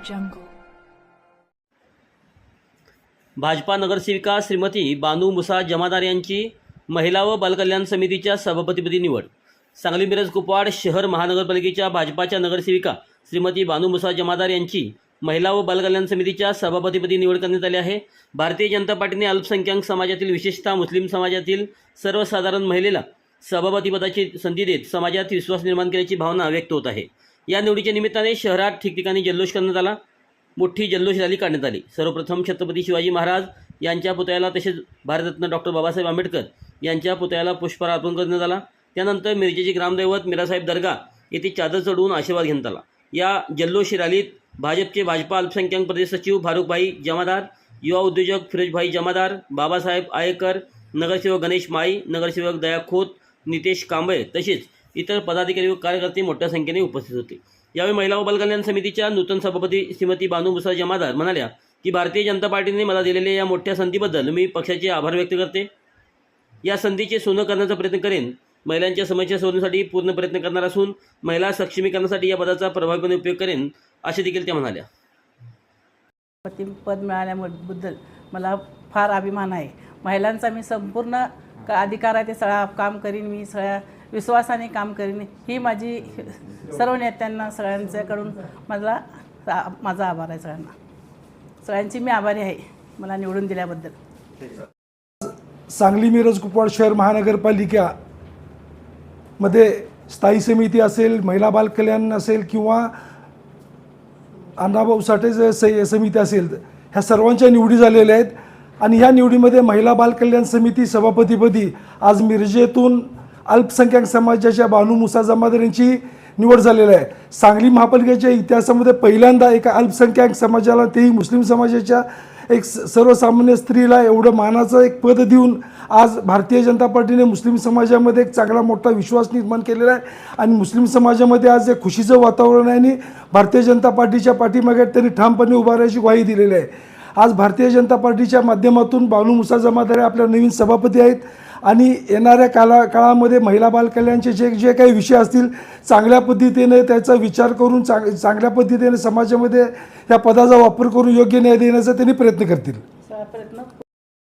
jungle. Bhajpa नगरसेविका श्रीमती बानू मुसा जमादार यांची महिला व बालकल्याण समितीच्या सभापतीपदी निवड. सांगली मिरज कुपवाड शहर महानगरपालिकेच्या भाजपाच्या नगरसेविका श्रीमती बानू मुसा जमादार यांची महिला व बालकल्याण समितीच्या सभापतीपदी निवड करण्यात आली आहे. भारतीय जनता पार्टीने अल्पसंख्याक समाजातील विशेषतः मुस्लिम समाजातील सर्वसाधारण महिलेला सभापतीपदाची संधी देत समाजात विश्वास निर्माण केल्याची भावना व्यक्त होत आहे. या निवडीच्या निमित्ताने शहरात ठिकठिकाणी जल्लोष करण्यात आला. मोठी जल्लोष रॅली काढण्यात आली. सर्वप्रथम छत्रपती शिवाजी महाराज यांच्या पुतळ्याला तसेच भारतरत्न डॉक्टर बाबासाहेब आंबेडकर यांच्या पुतळ्याला पुष्पहार अर्पण करण्यात आला. त्यानंतर मिरजेचे ग्रामदैवत मिरासाहेब दर्गा येथे चादर चढवून आशीर्वाद घेण्यात आला. या जल्लोष रॅलीत भाजपचे भाजपा अल्पसंख्याक प्रदेश सचिव फारुखभाई जमादार, युवा उद्योजक फिरोजभाई जमादार, बाबासाहेब आयेकर, नगरसेवक गणेश माई, नगरसेवक दया खोत, नितेश कांबळे तसेच इतर पदाधिकारी व कार्यकर्ते मोठ्या संख्येने उपस्थित होते. यावेळी महिला व बालकल्याण समितीच्या नूतन सभापती श्रीमती बानू मुसा जमादार म्हणाल्या की भारतीय जनता पार्टीने मला दिलेल्या या मोठ्या संधीबद्दल मी पक्षाचे आभार व्यक्त करते. या संधीचे सोनं करण्याचा प्रयत्न करेन. महिलांच्या समस्या सोडवण्यासाठी पूर्ण प्रयत्न करणार असून महिला सक्षमीकरणासाठी या पदाचा प्रभावीपणे उपयोग करेन असे देखील त्या म्हणाल्या. पद मिळाल्याबद्दल मला फार अभिमान आहे. महिलांचा मी संपूर्ण अधिकार आहे ते सगळं काम करीन. मी सगळ्या विश्वासाने काम करीन. ही माझी सर्व नेत्यांना सगळ्यांच्याकडून माझा आभार आहे. सगळ्यांची मी आभारी आहे मला निवडून दिल्याबद्दल. सांगली मिरज कुपवाड शहर महानगरपालिका मध्ये स्थायी समिती असेल, महिला बाल कल्याण असेल किंवा अण्णाभाऊ साठे समिती असेल, ह्या सर्वांच्या निवडी झालेल्या आहेत. आणि ह्या निवडीमध्ये महिला बाल कल्याण समिती सभापतीपदी आज मिरजेतून अल्पसंख्याक समाजाच्या बानू मुसा जमादार यांची निवड झालेली आहे. सांगली महापालिकेच्या इतिहासामध्ये पहिल्यांदा एका अल्पसंख्याक समाजाला, तेही मुस्लिम समाजाच्या एक सर्वसामान्य स्त्रीला एवढं मानाचं एक पद देऊन आज भारतीय जनता पार्टीने मुस्लिम समाजामध्ये एक चांगला मोठा विश्वास निर्माण केलेला आहे. आणि मुस्लिम समाजामध्ये आज एक खुशीचं वातावरण आहे आणि भारतीय जनता पार्टीच्या पाठीमागे त्यांनी ठामपणे उभा राहायची ग्वाही दिलेली आहे. आज भारतीय जनता पार्टीच्या माध्यमातून बानू मुसा जमादार आपल्या नवीन सभापती आहेत. आणि येणाऱ्या काळामध्ये महिला बाल कल्याणचे जे काही विषय असतील चांगल्या पद्धतीने त्याचा विचार करून चांगल्या पद्धतीने समाजामध्ये या पदाचा वापर करून योग्य न्याय देण्याचा त्यांनी प्रयत्न करतील.